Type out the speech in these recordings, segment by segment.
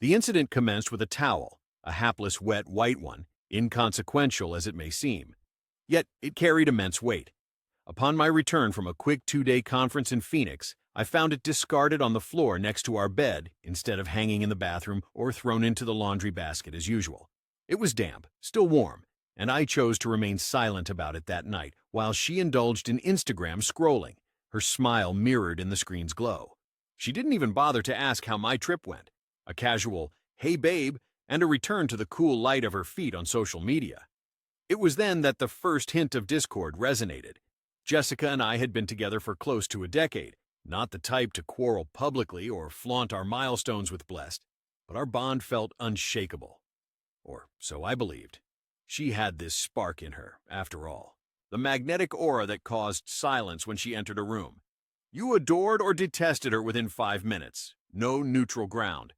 The incident commenced with a towel, a hapless wet white one, inconsequential as it may seem. Yet it carried immense weight. Upon my return from a quick 2-day conference in Phoenix, I found it discarded on the floor next to our bed instead of hanging in the bathroom or thrown into the laundry basket as usual. It was damp, still warm, and I chose to remain silent about it that night while she indulged in Instagram scrolling, her smile mirrored in the screen's glow. She didn't even bother to ask how my trip went. A casual, "Hey babe," and a return to the cool light of her feed on social media. It was then that the first hint of discord resonated. Jessica and I had been together for close to a decade, not the type to quarrel publicly or flaunt our milestones with Blessed, but our bond felt unshakable. Or so I believed. She had this spark in her, after all. The magnetic aura that caused silence when she entered a room. You adored or detested her within 5 minutes. No neutral ground.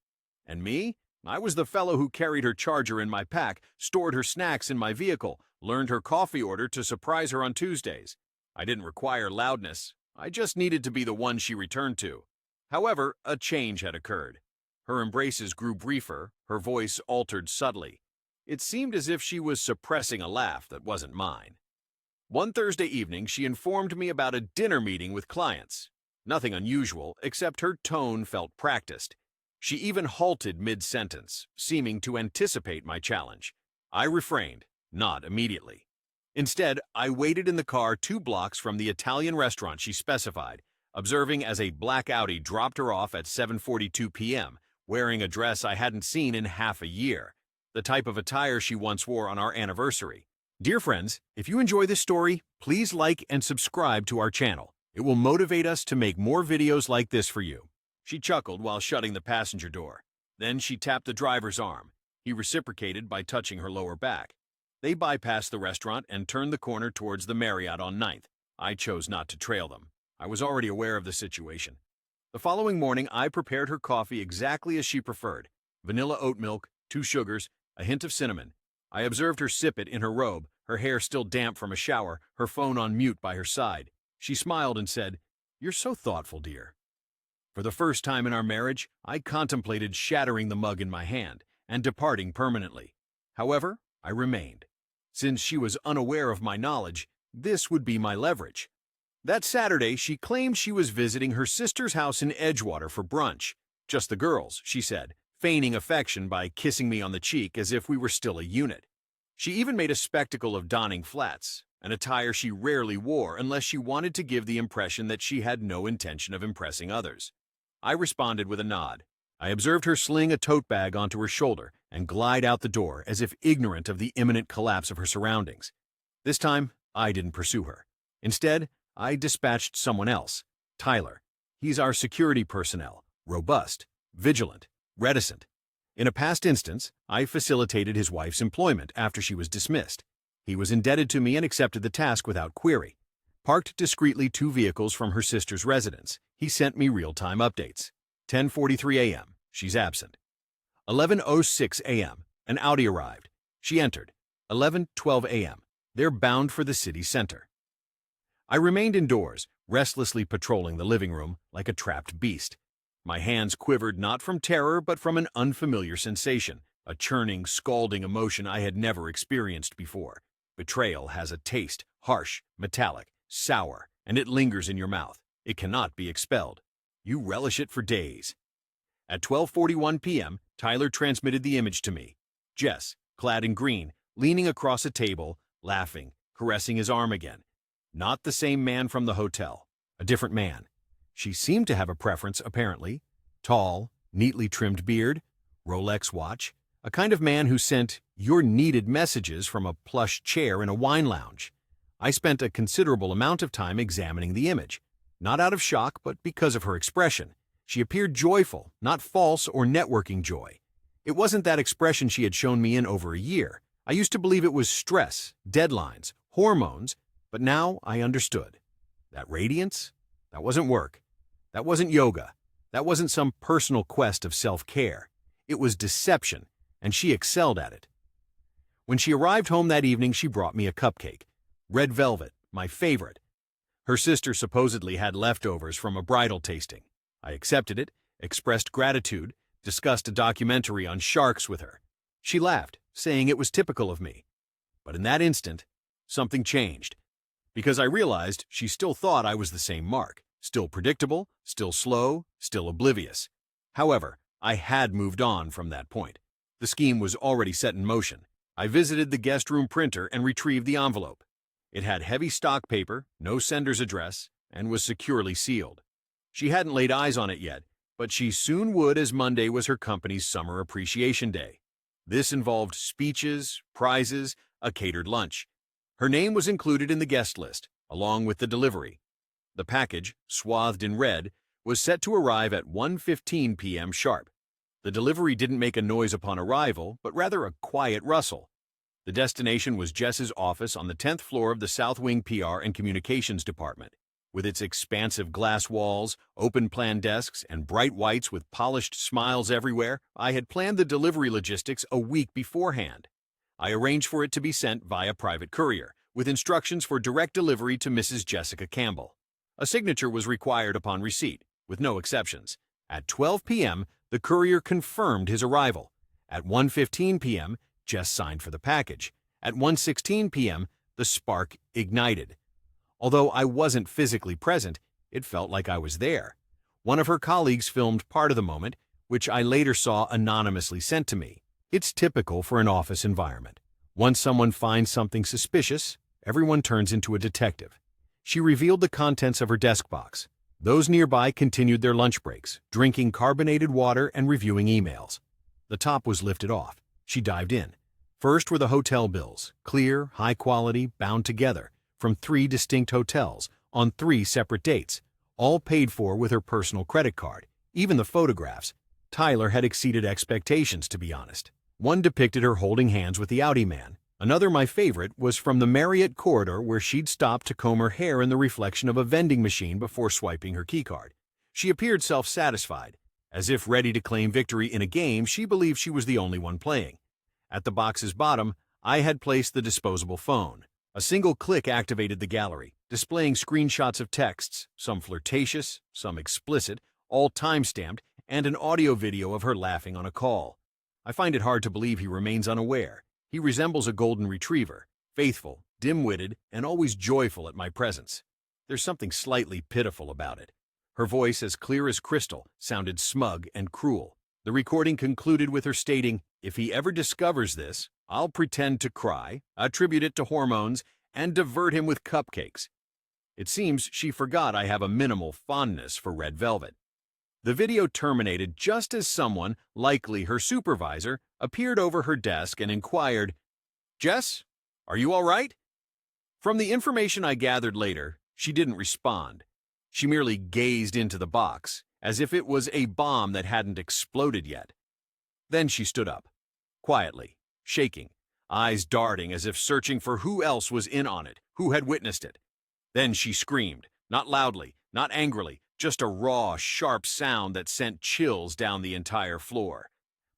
And me? I was the fellow who carried her charger in my pack, stored her snacks in my vehicle, learned her coffee order to surprise her on Tuesdays. I didn't require loudness. I just needed to be the one she returned to. However, a change had occurred. Her embraces grew briefer, her voice altered subtly. It seemed as if she was suppressing a laugh that wasn't mine. One Thursday evening, she informed me about a dinner meeting with clients. Nothing unusual, except her tone felt practiced. She even halted mid-sentence, seeming to anticipate my challenge. I refrained, not immediately. Instead, I waited in the car 2 blocks from the Italian restaurant she specified, observing as a black Audi dropped her off at 7:42 p.m., wearing a dress I hadn't seen in half a year, the type of attire she once wore on our anniversary. Dear friends, if you enjoy this story, please like and subscribe to our channel. It will motivate us to make more videos like this for you. She chuckled while shutting the passenger door. Then she tapped the driver's arm. He reciprocated by touching her lower back. They bypassed the restaurant and turned the corner towards the Marriott on 9th. I chose not to trail them. I was already aware of the situation. The following morning, I prepared her coffee exactly as she preferred. Vanilla oat milk, 2 sugars, a hint of cinnamon. I observed her sip it in her robe, her hair still damp from a shower, her phone on mute by her side. She smiled and said, "You're so thoughtful, dear." For the first time in our marriage, I contemplated shattering the mug in my hand and departing permanently. However, I remained. Since she was unaware of my knowledge, this would be my leverage. That Saturday, she claimed she was visiting her sister's house in Edgewater for brunch. Just the girls, she said, feigning affection by kissing me on the cheek as if we were still a unit. She even made a spectacle of donning flats, an attire she rarely wore unless she wanted to give the impression that she had no intention of impressing others. I responded with a nod. I observed her sling a tote bag onto her shoulder and glide out the door as if ignorant of the imminent collapse of her surroundings. This time, I didn't pursue her. Instead, I dispatched someone else, Tyler. He's our security personnel, robust, vigilant, reticent. In a past instance, I facilitated his wife's employment after she was dismissed. He was indebted to me and accepted the task without query. Parked discreetly 2 vehicles from her sister's residence, he sent me real-time updates. 10:43 a.m., she's absent. 11:06 a.m., an Audi arrived. She entered. 11:12 a.m., they're bound for the city center. I remained indoors, restlessly patrolling the living room like a trapped beast. My hands quivered not from terror but from an unfamiliar sensation, a churning, scalding emotion I had never experienced before. Betrayal has a taste, harsh, metallic, sour, and it lingers in your mouth. It cannot be expelled. You relish it for days. At 12:41 p.m., Tyler transmitted the image to me. Jess, clad in green, leaning across a table, laughing, caressing his arm again. Not the same man from the hotel. A different man. She seemed to have a preference, apparently. Tall, neatly trimmed beard, Rolex watch. A kind of man who sent your needed messages from a plush chair in a wine lounge. I spent a considerable amount of time examining the image. Not out of shock, but because of her expression. She appeared joyful, not false or networking joy. It wasn't that expression she had shown me in over a year. I used to believe it was stress, deadlines, hormones, but now I understood. That radiance? That wasn't work. That wasn't yoga. That wasn't some personal quest of self-care. It was deception, and she excelled at it. When she arrived home that evening, she brought me a cupcake. Red velvet, my favorite. Her sister supposedly had leftovers from a bridal tasting. I accepted it, expressed gratitude, discussed a documentary on sharks with her. She laughed, saying it was typical of me. But in that instant, something changed, because I realized she still thought I was the same Mark, still predictable, still slow, still oblivious. However, I had moved on from that point. The scheme was already set in motion. I visited the guest room printer and retrieved the envelope. It had heavy stock paper, no sender's address, and was securely sealed. She hadn't laid eyes on it yet, but she soon would, as Monday was her company's summer appreciation day. This involved speeches, prizes, a catered lunch. Her name was included in the guest list, along with the delivery. The package, swathed in red, was set to arrive at 1:15 p.m. sharp. The delivery didn't make a noise upon arrival, but rather a quiet rustle. The destination was Jess's office on the 10th floor of the South Wing PR and Communications Department. With its expansive glass walls, open-plan desks, and bright whites with polished smiles everywhere, I had planned the delivery logistics a week beforehand. I arranged for it to be sent via private courier, with instructions for direct delivery to Mrs. Jessica Campbell. A signature was required upon receipt, with no exceptions. At 12 p.m., the courier confirmed his arrival. At 1:15 p.m., Jess signed for the package. At 1:16 p.m., the spark ignited. Although I wasn't physically present, it felt like I was there. One of her colleagues filmed part of the moment, which I later saw anonymously sent to me. It's typical for an office environment. Once someone finds something suspicious, everyone turns into a detective. She revealed the contents of her desk box. Those nearby continued their lunch breaks, drinking carbonated water and reviewing emails. The top was lifted off. She dived in. First were the hotel bills, clear, high quality, bound together, from 3 distinct hotels, on 3 separate dates, all paid for with her personal credit card. Even the photographs. Tyler had exceeded expectations, to be honest. One depicted her holding hands with the Audi man. Another, my favorite, was from the Marriott corridor where she'd stopped to comb her hair in the reflection of a vending machine before swiping her keycard. She appeared self-satisfied, as if ready to claim victory in a game she believed she was the only one playing. At the box's bottom, I had placed the disposable phone. A single click activated the gallery, displaying screenshots of texts, some flirtatious, some explicit, all time-stamped, and an audio video of her laughing on a call. I find it hard to believe he remains unaware. He resembles a golden retriever, faithful, dim-witted, and always joyful at my presence. There's something slightly pitiful about it. Her voice, as clear as crystal, sounded smug and cruel. The recording concluded with her stating, "If he ever discovers this, I'll pretend to cry, attribute it to hormones, and divert him with cupcakes." It seems she forgot I have a minimal fondness for red velvet. The video terminated just as someone, likely her supervisor, appeared over her desk and inquired, "Jess, are you all right?" From the information I gathered later, she didn't respond. She merely gazed into the box, as if it was a bomb that hadn't exploded yet. Then she stood up, quietly, shaking, eyes darting as if searching for who else was in on it, who had witnessed it. Then she screamed, not loudly, not angrily, just a raw, sharp sound that sent chills down the entire floor.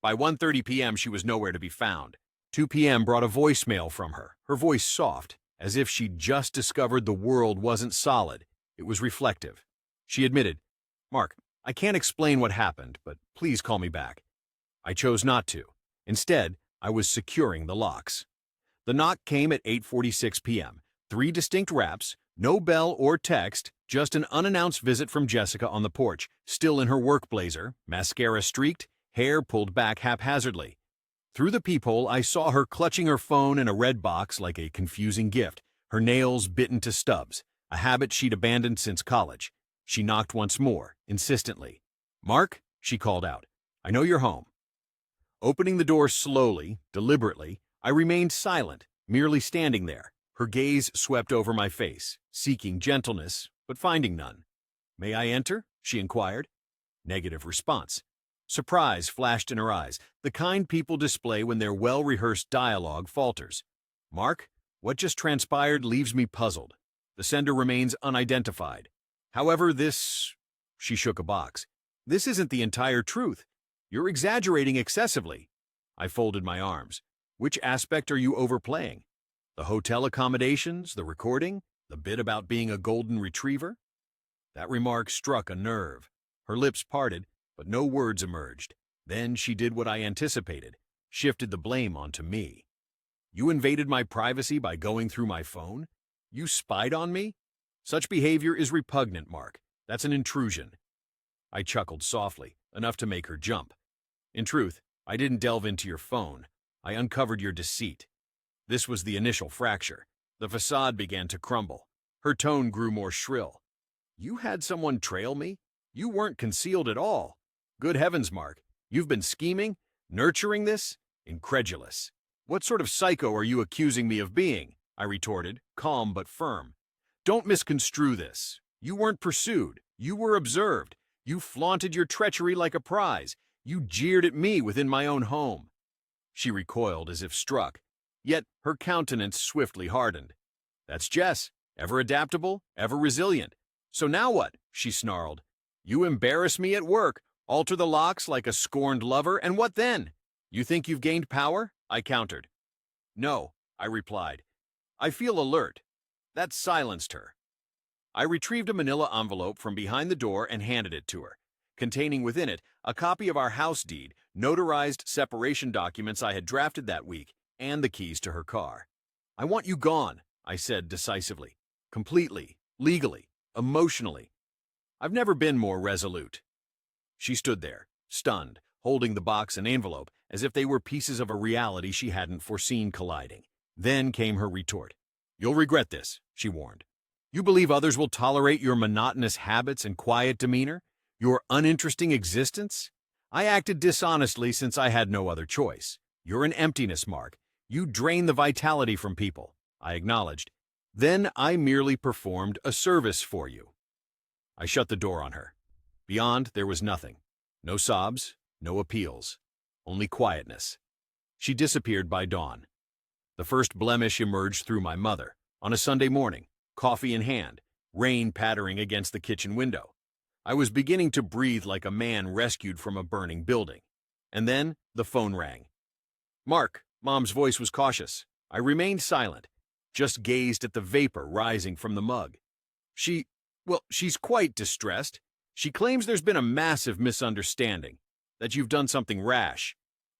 By 1:30 p.m. she was nowhere to be found. 2 p.m. brought a voicemail from her, her voice soft, as if she'd just discovered the world wasn't solid. It was reflective. She admitted, "Mark, I can't explain what happened, but please call me back." I chose not to. Instead, I was securing the locks. The knock came at 8:46 p.m. 3 distinct raps, no bell or text, just an unannounced visit from Jessica on the porch, still in her work blazer, mascara streaked, hair pulled back haphazardly. Through the peephole, I saw her clutching her phone in a red box like a confusing gift, her nails bitten to stubs, a habit she'd abandoned since college. She knocked once more, insistently. "Mark," she called out, "I know you're home." Opening the door slowly, deliberately, I remained silent, merely standing there. Her gaze swept over my face, seeking gentleness, but finding none. "May I enter?" she inquired. Negative response. Surprise flashed in her eyes, the kind people display when their well-rehearsed dialogue falters. "Mark, what just transpired leaves me puzzled. The sender remains unidentified. However, this—" she shook a box. "This isn't the entire truth. You're exaggerating excessively." I folded my arms. "Which aspect are you overplaying? The hotel accommodations, the recording, the bit about being a golden retriever?" That remark struck a nerve. Her lips parted, but no words emerged. Then she did what I anticipated, shifted the blame onto me. You invaded my privacy by going through my phone? You spied on me? Such behavior is repugnant, Mark. That's an intrusion. I chuckled softly, enough to make her jump. In truth, I didn't delve into your phone. I uncovered your deceit. This was the initial fracture. The facade began to crumble. Her tone grew more shrill. You had someone trail me? You weren't concealed at all. Good heavens, Mark. You've been scheming? Nurturing this? Incredulous. What sort of psycho are you accusing me of being? I retorted, calm but firm. Don't misconstrue this. You weren't pursued. You were observed. You flaunted your treachery like a prize. You jeered at me within my own home. She recoiled as if struck, yet her countenance swiftly hardened. That's Jess, ever adaptable, ever resilient. So now what? She snarled. You embarrass me at work, alter the locks like a scorned lover, and what then? You think you've gained power? I countered. No, I replied. I feel alert. That silenced her. I retrieved a manila envelope from behind the door and handed it to her, containing within it a copy of our house deed, notarized separation documents I had drafted that week, and the keys to her car. I want you gone, I said decisively. Completely, legally, emotionally. I've never been more resolute. She stood there, stunned, holding the box and envelope as if they were pieces of a reality she hadn't foreseen colliding. Then came her retort. You'll regret this, she warned. You believe others will tolerate your monotonous habits and quiet demeanor? Your uninteresting existence? I acted dishonestly since I had no other choice. You're an emptiness, Mark. You drain the vitality from people, I acknowledged. Then I merely performed a service for you. I shut the door on her. Beyond, there was nothing. No sobs, no appeals. Only quietness. She disappeared by dawn. The first blemish emerged through my mother, on a Sunday morning, coffee in hand, rain pattering against the kitchen window. I was beginning to breathe like a man rescued from a burning building. And then the phone rang. Mark, Mom's voice was cautious. I remained silent, just gazed at the vapor rising from the mug. She's quite distressed. She claims there's been a massive misunderstanding, that you've done something rash.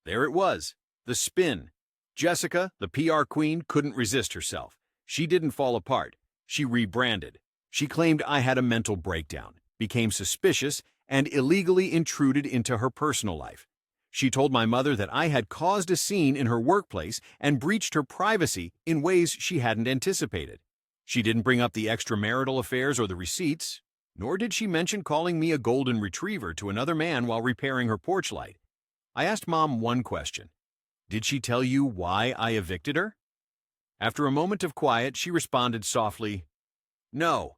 There it was, the spin. Jessica, the PR queen, couldn't resist herself. She didn't fall apart. She rebranded. She claimed I had a mental breakdown, became suspicious, and illegally intruded into her personal life. She told my mother that I had caused a scene in her workplace and breached her privacy in ways she hadn't anticipated. She didn't bring up the extramarital affairs or the receipts, nor did she mention calling me a golden retriever to another man while repairing her porch light. I asked Mom one question. Did she tell you why I evicted her? After a moment of quiet, she responded softly, No.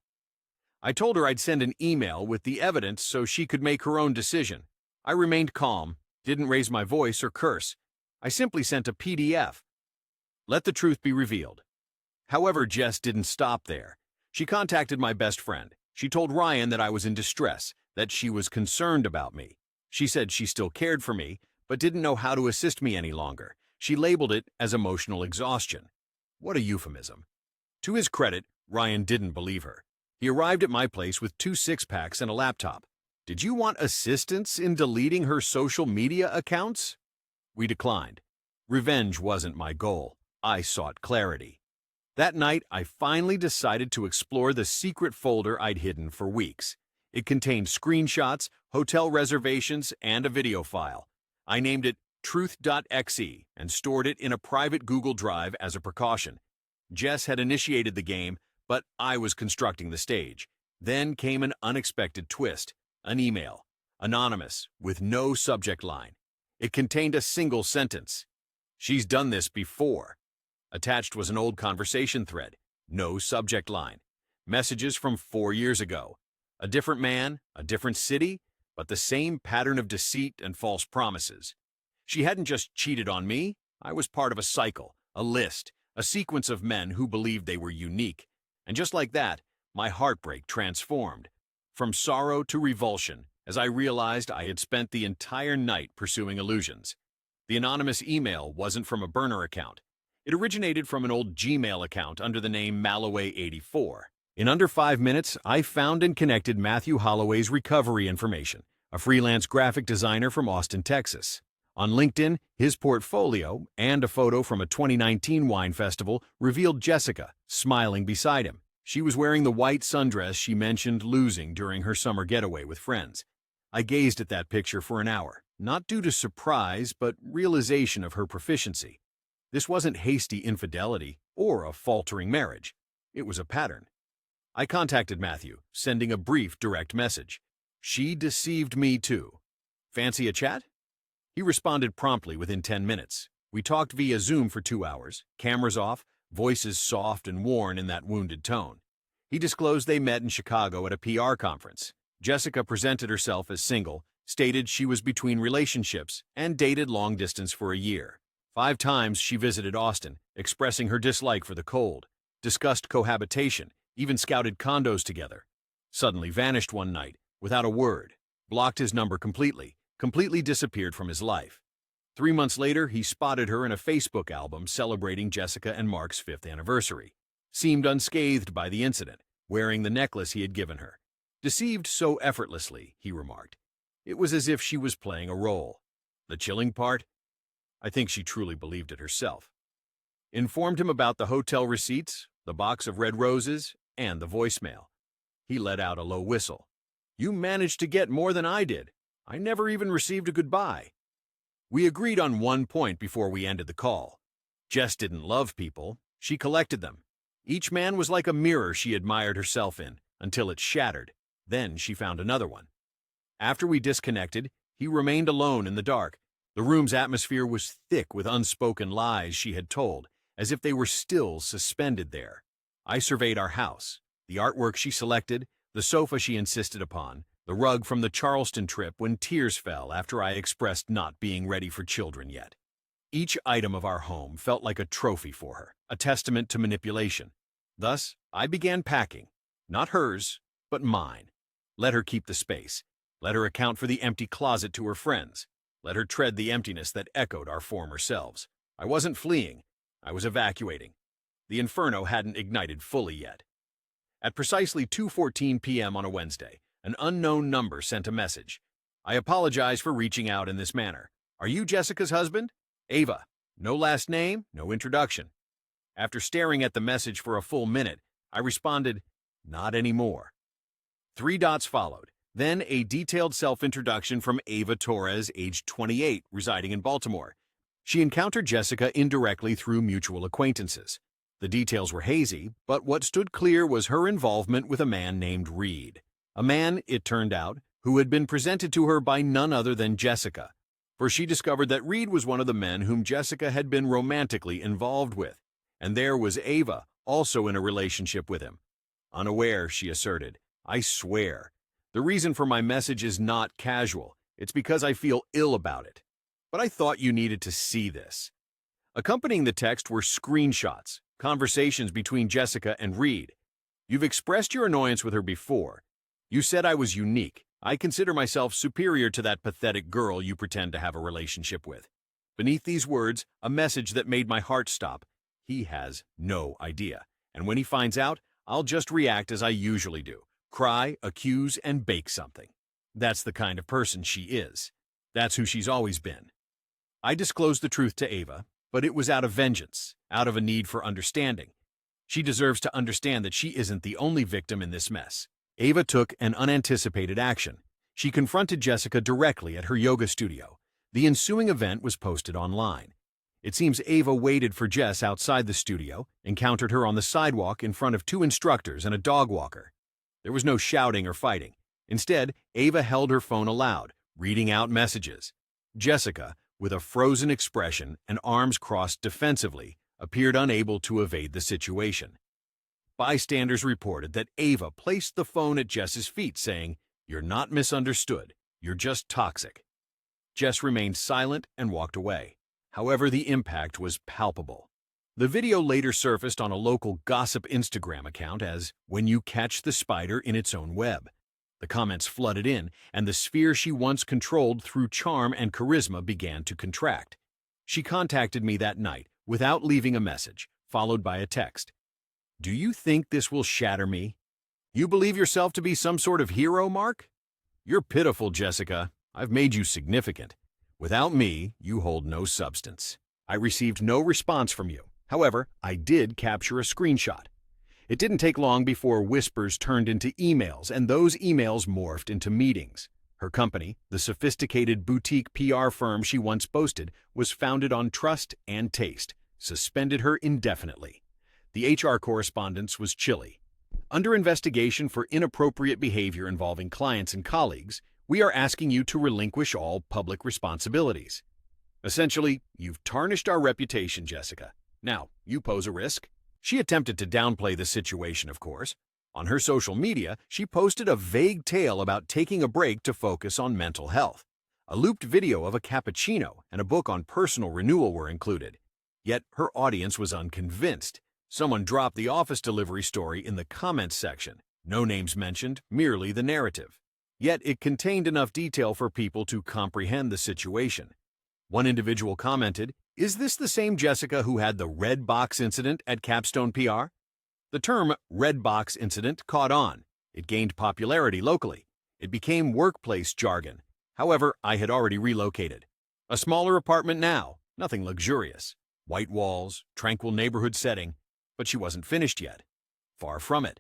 I told her I'd send an email with the evidence so she could make her own decision. I remained calm, didn't raise my voice or curse. I simply sent a PDF. Let the truth be revealed. However, Jess didn't stop there. She contacted my best friend. She told Ryan that I was in distress, that she was concerned about me. She said she still cared for me, but didn't know how to assist me any longer. She labeled it as emotional exhaustion. What a euphemism. To his credit, Ryan didn't believe her. He arrived at my place with 2 six-packs and a laptop. Did you want assistance in deleting her social media accounts? We declined. Revenge wasn't my goal. I sought clarity. That night, I finally decided to explore the secret folder I'd hidden for weeks. It contained screenshots, hotel reservations, and a video file. I named it truth.exe and stored it in a private Google Drive as a precaution. Jess had initiated the game, but I was constructing the stage. Then came an unexpected twist. An email, anonymous, with no subject line. It contained a single sentence. She's done this before. Attached was an old conversation thread. No subject line. Messages from 4 years ago. A different man, a different city, but the same pattern of deceit and false promises. She hadn't just cheated on me. I was part of a cycle, a list, a sequence of men who believed they were unique. And just like that, my heartbreak transformed. From sorrow to revulsion, as I realized I had spent the entire night pursuing illusions. The anonymous email wasn't from a burner account. It originated from an old Gmail account under the name Malloway84. In under 5 minutes, I found and connected Matthew Holloway's recovery information, a freelance graphic designer from Austin, Texas. On LinkedIn, his portfolio and a photo from a 2019 wine festival revealed Jessica, smiling beside him. She was wearing the white sundress she mentioned losing during her summer getaway with friends. I gazed at that picture for an hour, not due to surprise, but realization of her proficiency. This wasn't hasty infidelity or a faltering marriage. It was a pattern. I contacted Matthew, sending a brief direct message. She deceived me too. Fancy a chat? He responded promptly within 10 minutes. We talked via Zoom for 2 hours, cameras off, voices soft and worn in that wounded tone. He disclosed they met in Chicago at a PR conference. Jessica presented herself as single, stated she was between relationships, and dated long distance for a year. 5 times she visited Austin, expressing her dislike for the cold, discussed cohabitation, even scouted condos together. Suddenly vanished one night, without a word, blocked his number completely disappeared from his life. 3 months later, he spotted her in a Facebook album celebrating Jessica and Mark's 5th anniversary. Seemed unscathed by the incident, wearing the necklace he had given her. Deceived so effortlessly, he remarked. It was as if she was playing a role. The chilling part? I think she truly believed it herself. Informed him about the hotel receipts, the box of red roses, and the voicemail. He let out a low whistle. You managed to get more than I did. I never even received a goodbye. We agreed on one point before we ended the call. Jess didn't love people, she collected them. Each man was like a mirror she admired herself in, until it shattered. Then she found another one. After we disconnected, he remained alone in the dark. The room's atmosphere was thick with unspoken lies she had told, as if they were still suspended there. I surveyed our house, the artwork she selected, the sofa she insisted upon, the rug from the Charleston trip when tears fell after I expressed not being ready for children yet. Each item of our home felt like a trophy for her, a testament to manipulation. Thus, I began packing, not hers, but mine. Let her keep the space. Let her account for the empty closet to her friends. Let her tread the emptiness that echoed our former selves. I wasn't fleeing. I was evacuating. The inferno hadn't ignited fully yet. At precisely 2:14 p.m. on a Wednesday, an unknown number sent a message. I apologize for reaching out in this manner. Are you Jessica's husband? Ava. No last name, no introduction. After staring at the message for a full minute, I responded, not anymore. 3 dots followed, then a detailed self-introduction from Ava Torres, age 28, residing in Baltimore. She encountered Jessica indirectly through mutual acquaintances. The details were hazy, but what stood clear was her involvement with a man named Reed. A man, it turned out, who had been presented to her by none other than Jessica, for she discovered that Reed was one of the men whom Jessica had been romantically involved with, and there was Ava, also in a relationship with him. Unaware, she asserted, I swear. The reason for my message is not casual. It's because I feel ill about it. But I thought you needed to see this. Accompanying the text were screenshots, conversations between Jessica and Reed. You've expressed your annoyance with her before. You said I was unique. I consider myself superior to that pathetic girl you pretend to have a relationship with. Beneath these words, a message that made my heart stop. He has no idea. And when he finds out, I'll just react as I usually do. Cry, accuse, and bake something. That's the kind of person she is. That's who she's always been. I disclosed the truth to Ava, but it was out of vengeance, out of a need for understanding. She deserves to understand that she isn't the only victim in this mess. Ava took an unanticipated action. She confronted Jessica directly at her yoga studio. The ensuing event was posted online. It seems Ava waited for Jess outside the studio, encountered her on the sidewalk in front of 2 instructors and a dog walker. There was no shouting or fighting. Instead, Ava held her phone aloud, reading out messages. Jessica, with a frozen expression and arms crossed defensively, appeared unable to evade the situation. Bystanders reported that Ava placed the phone at Jess's feet, saying, "You're not misunderstood. You're just toxic." Jess remained silent and walked away. However, the impact was palpable. The video later surfaced on a local gossip Instagram account as "when you catch the spider in its own web." The comments flooded in, and the sphere she once controlled through charm and charisma began to contract. She contacted me that night without leaving a message, followed by a text. "Do you think this will shatter me? You believe yourself to be some sort of hero, Mark?" You're pitiful, Jessica. I've made you significant. Without me, you hold no substance. I received no response from you. However, I did capture a screenshot. It didn't take long before whispers turned into emails, and those emails morphed into meetings. Her company, the sophisticated boutique PR firm she once boasted, was founded on trust and taste, suspended her indefinitely. The HR correspondence was chilly. Under investigation for inappropriate behavior involving clients and colleagues, we are asking you to relinquish all public responsibilities. Essentially, you've tarnished our reputation, Jessica. Now, you pose a risk. She attempted to downplay the situation, of course. On her social media, she posted a vague tale about taking a break to focus on mental health. A looped video of a cappuccino and a book on personal renewal were included. Yet her audience was unconvinced. Someone dropped the office delivery story in the comments section. No names mentioned, merely the narrative. Yet it contained enough detail for people to comprehend the situation. One individual commented, "Is this the same Jessica who had the red box incident at Capstone PR?" The term red box incident caught on. It gained popularity locally. It became workplace jargon. However, I had already relocated. A smaller apartment now, nothing luxurious. White walls, tranquil neighborhood setting, but she wasn't finished yet. Far from it.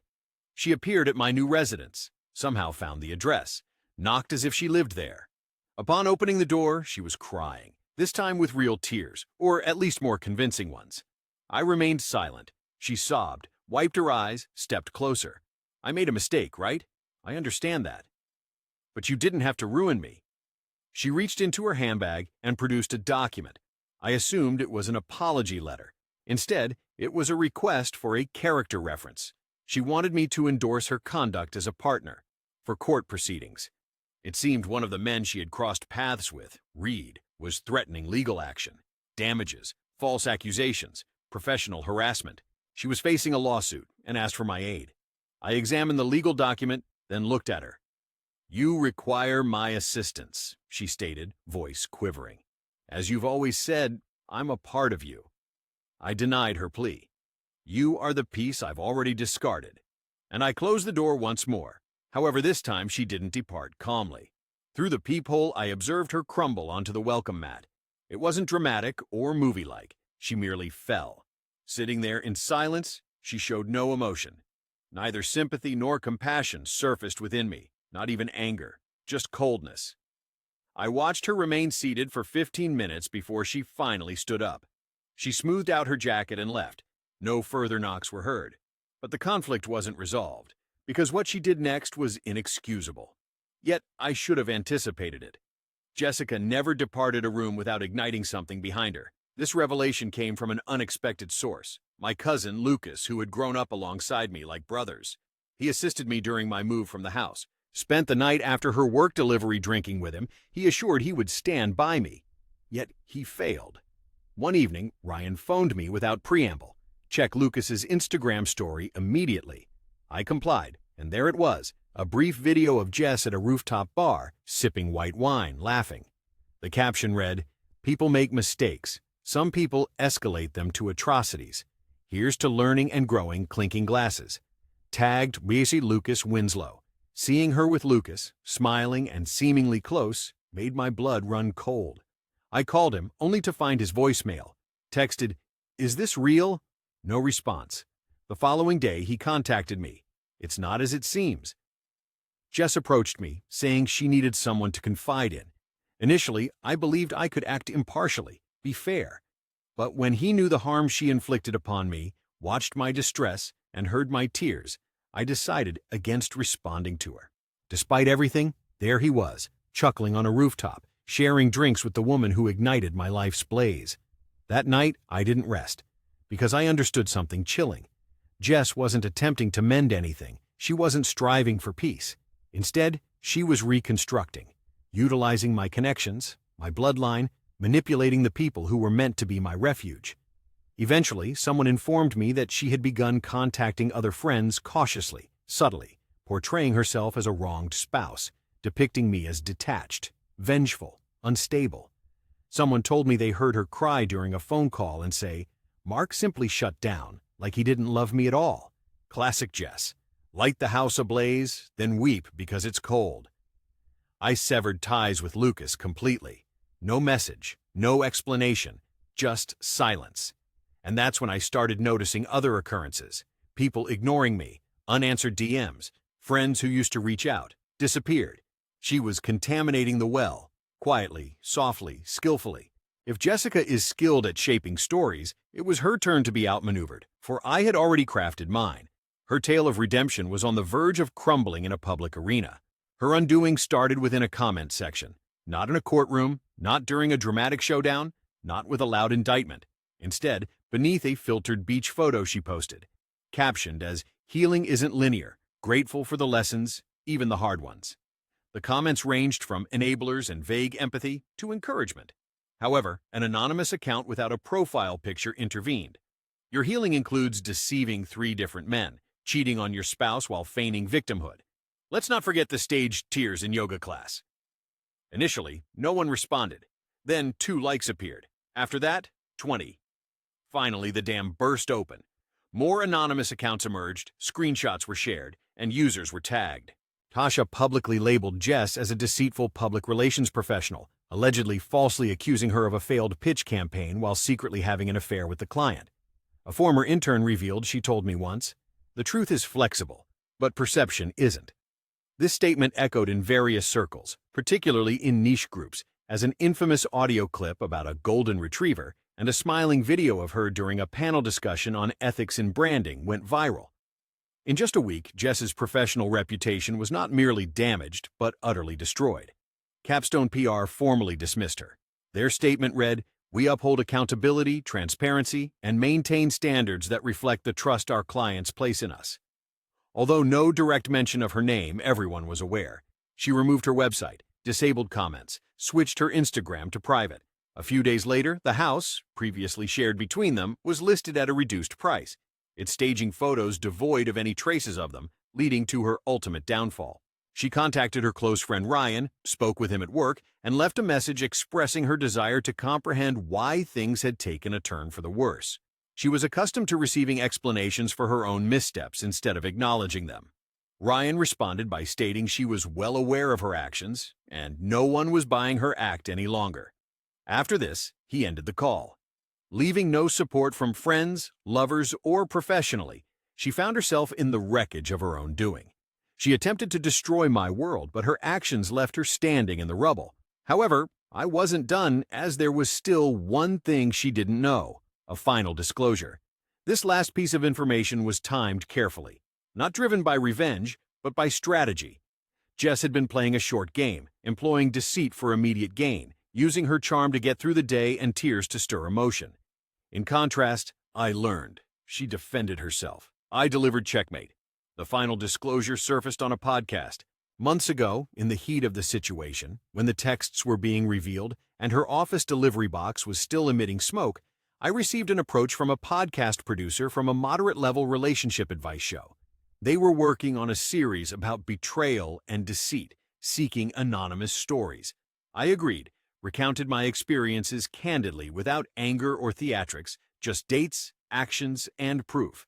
She appeared at my new residence, somehow found the address, knocked as if she lived there. Upon opening the door, she was crying, this time with real tears, or at least more convincing ones. I remained silent. She sobbed, wiped her eyes, stepped closer. I made a mistake, right? I understand that. But you didn't have to ruin me. She reached into her handbag and produced a document. I assumed it was an apology letter. Instead, it was a request for a character reference. She wanted me to endorse her conduct as a partner for court proceedings. It seemed one of the men she had crossed paths with, Reed, was threatening legal action, damages, false accusations, professional harassment. She was facing a lawsuit and asked for my aid. I examined the legal document, then looked at her. "You require my assistance," she stated, voice quivering. "As you've always said, I'm a part of you." I denied her plea. "You are the piece I've already discarded." And I closed the door once more. However, this time she didn't depart calmly. Through the peephole, I observed her crumble onto the welcome mat. It wasn't dramatic or movie-like. She merely fell. Sitting there in silence, she showed no emotion. Neither sympathy nor compassion surfaced within me, not even anger, just coldness. I watched her remain seated for 15 minutes before she finally stood up. She smoothed out her jacket and left. No further knocks were heard. But the conflict wasn't resolved, because what she did next was inexcusable. Yet I should have anticipated it. Jessica never departed a room without igniting something behind her. This revelation came from an unexpected source, my cousin Lucas, who had grown up alongside me like brothers. He assisted me during my move from the house. Spent the night after her work delivery drinking with him. He assured he would stand by me. Yet he failed. One evening, Ryan phoned me without preamble. "Check Lucas's Instagram story immediately." I complied, and there it was, a brief video of Jess at a rooftop bar, sipping white wine, laughing. The caption read, "People make mistakes. Some people escalate them to atrocities. Here's to learning and growing clinking glasses." Tagged Weezy Lucas Winslow. Seeing her with Lucas, smiling and seemingly close, made my blood run cold. I called him, only to find his voicemail. Texted, "Is this real?" No response. The following day, he contacted me. "It's not as it seems." Jess approached me, saying she needed someone to confide in. Initially, I believed I could act impartially, be fair. But when he knew the harm she inflicted upon me, watched my distress, and heard my tears, I decided against responding to her. Despite everything, there he was, chuckling on a rooftop, sharing drinks with the woman who ignited my life's blaze. That night, I didn't rest, because I understood something chilling. Jess wasn't attempting to mend anything. She wasn't striving for peace. Instead, she was reconstructing, utilizing my connections, my bloodline, manipulating the people who were meant to be my refuge. Eventually, someone informed me that she had begun contacting other friends cautiously, subtly, portraying herself as a wronged spouse, depicting me as detached, vengeful, unstable. Someone told me they heard her cry during a phone call and say, "Mark simply shut down, like he didn't love me at all." Classic Jess. Light the house ablaze, then weep because it's cold. I severed ties with Lucas completely. No message, no explanation, just silence. And that's when I started noticing other occurrences. People ignoring me, unanswered DMs, friends who used to reach out, disappeared. She was contaminating the well, quietly, softly, skillfully. If Jessica is skilled at shaping stories, it was her turn to be outmaneuvered, for I had already crafted mine. Her tale of redemption was on the verge of crumbling in a public arena. Her undoing started within a comment section, not in a courtroom, not during a dramatic showdown, not with a loud indictment. Instead, beneath a filtered beach photo she posted, captioned as, "Healing isn't linear, grateful for the lessons, even the hard ones." The comments ranged from enablers and vague empathy to encouragement. However, an anonymous account without a profile picture intervened. "Your healing includes deceiving 3 different men, cheating on your spouse while feigning victimhood. Let's not forget the staged tears in yoga class." Initially, no one responded. Then 2 likes appeared. After that, 20. Finally, the dam burst open. More anonymous accounts emerged, screenshots were shared, and users were tagged. Tasha publicly labeled Jess as a deceitful public relations professional, allegedly falsely accusing her of a failed pitch campaign while secretly having an affair with the client. A former intern revealed, she told me once, "The truth is flexible, but perception isn't." This statement echoed in various circles, particularly in niche groups, as an infamous audio clip about a golden retriever and a smiling video of her during a panel discussion on ethics in branding went viral. In just a week, Jess's professional reputation was not merely damaged, but utterly destroyed. Capstone PR formally dismissed her. Their statement read, "We uphold accountability, transparency, and maintain standards that reflect the trust our clients place in us." Although no direct mention of her name, everyone was aware. She removed her website, disabled comments, switched her Instagram to private. A few days later, the house, previously shared between them, was listed at a reduced price, its staging photos devoid of any traces of them, leading to her ultimate downfall. She contacted her close friend Ryan, spoke with him at work, and left a message expressing her desire to comprehend why things had taken a turn for the worse. She was accustomed to receiving explanations for her own missteps instead of acknowledging them. Ryan responded by stating she was well aware of her actions, and no one was buying her act any longer. After this, he ended the call. Leaving no support from friends, lovers, or professionally, she found herself in the wreckage of her own doing. She attempted to destroy my world, but her actions left her standing in the rubble. However, I wasn't done, as there was still one thing she didn't know, a final disclosure. This last piece of information was timed carefully, not driven by revenge, but by strategy. Jess had been playing a short game, employing deceit for immediate gain, using her charm to get through the day and tears to stir emotion. In contrast, I learned. She defended herself. I delivered checkmate. The final disclosure surfaced on a podcast. Months ago, in the heat of the situation, when the texts were being revealed and her office delivery box was still emitting smoke, I received an approach from a podcast producer from a moderate-level relationship advice show. They were working on a series about betrayal and deceit, seeking anonymous stories. I agreed, recounted my experiences candidly without anger or theatrics, just dates, actions, and proof.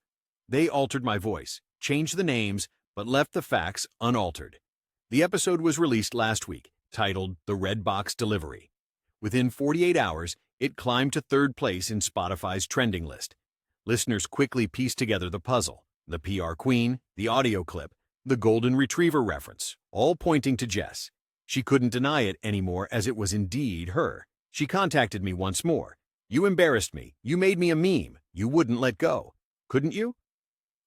They altered my voice, changed the names, but left the facts unaltered. The episode was released last week, titled The Red Box Delivery. Within 48 hours, it climbed to 3rd place in Spotify's trending list. Listeners quickly pieced together the puzzle, the PR queen, the audio clip, the golden retriever reference, all pointing to Jess. She couldn't deny it anymore, as it was indeed her. She contacted me once more. "You embarrassed me. You made me a meme. You wouldn't let go. Couldn't you?"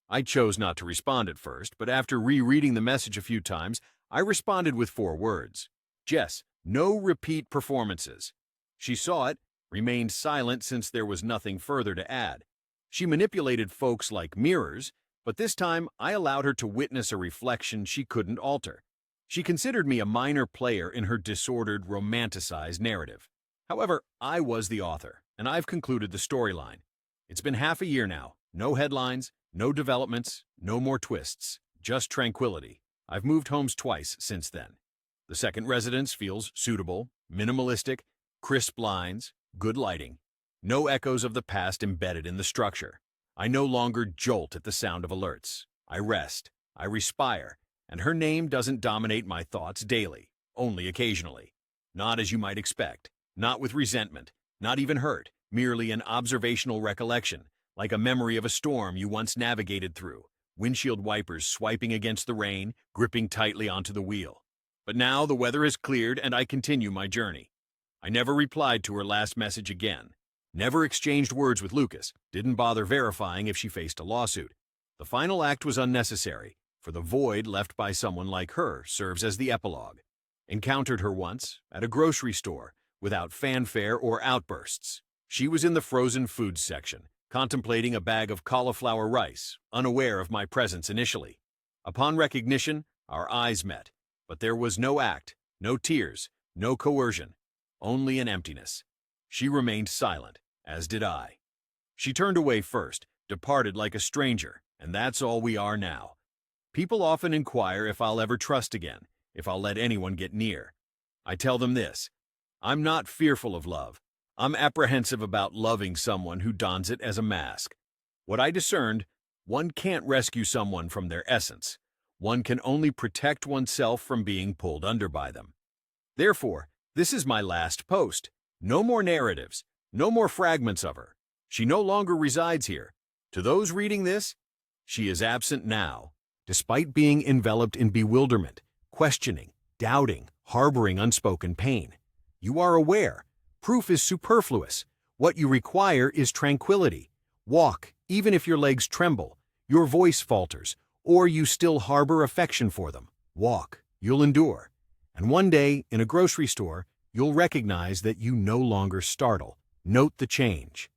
I chose not to respond at first, but after rereading the message a few times, I responded with 4 words. "Jess, no repeat performances." She saw it, remained silent since there was nothing further to add. She manipulated folks like mirrors, but this time I allowed her to witness a reflection she couldn't alter. She considered me a minor player in her disordered, romanticized narrative. However, I was the author, and I've concluded the storyline. It's been half a year now. No headlines, no developments, no more twists, just tranquility. I've moved homes twice since then. The second residence feels suitable, minimalistic, crisp lines, good lighting. No echoes of the past embedded in the structure. I no longer jolt at the sound of alerts. I rest, I respire, and her name doesn't dominate my thoughts daily. only occasionally. Not as you might expect, not with resentment, not even hurt, merely an observational recollection, like a memory of a storm you once navigated through, windshield wipers swiping against the rain, gripping tightly onto the wheel. But now the weather has cleared and I continue my journey. I never replied to her last message again. Never exchanged words with Lucas, didn't bother verifying if she faced a lawsuit. The final act was unnecessary, for the void left by someone like her serves as the epilogue. Encountered her once, at a grocery store, without fanfare or outbursts. She was in the frozen foods section, contemplating a bag of cauliflower rice, unaware of my presence initially. Upon recognition, our eyes met, but there was no act, no tears, no coercion, only an emptiness. She remained silent, as did I. She turned away first, departed like a stranger, and that's all we are now. People often inquire if I'll ever trust again, if I'll let anyone get near. I tell them this: I'm not fearful of love. I'm apprehensive about loving someone who dons it as a mask. What I discerned, one can't rescue someone from their essence. One can only protect oneself from being pulled under by them. Therefore, this is my last post. No more narratives, no more fragments of her. She no longer resides here. To those reading this, she is absent now, despite being enveloped in bewilderment, questioning, doubting, harboring unspoken pain. You are aware. Proof is superfluous. What you require is tranquility. Walk, even if your legs tremble, your voice falters, or you still harbor affection for them. Walk, you'll endure. And one day, in a grocery store, you'll recognize that you no longer startle. Note the change.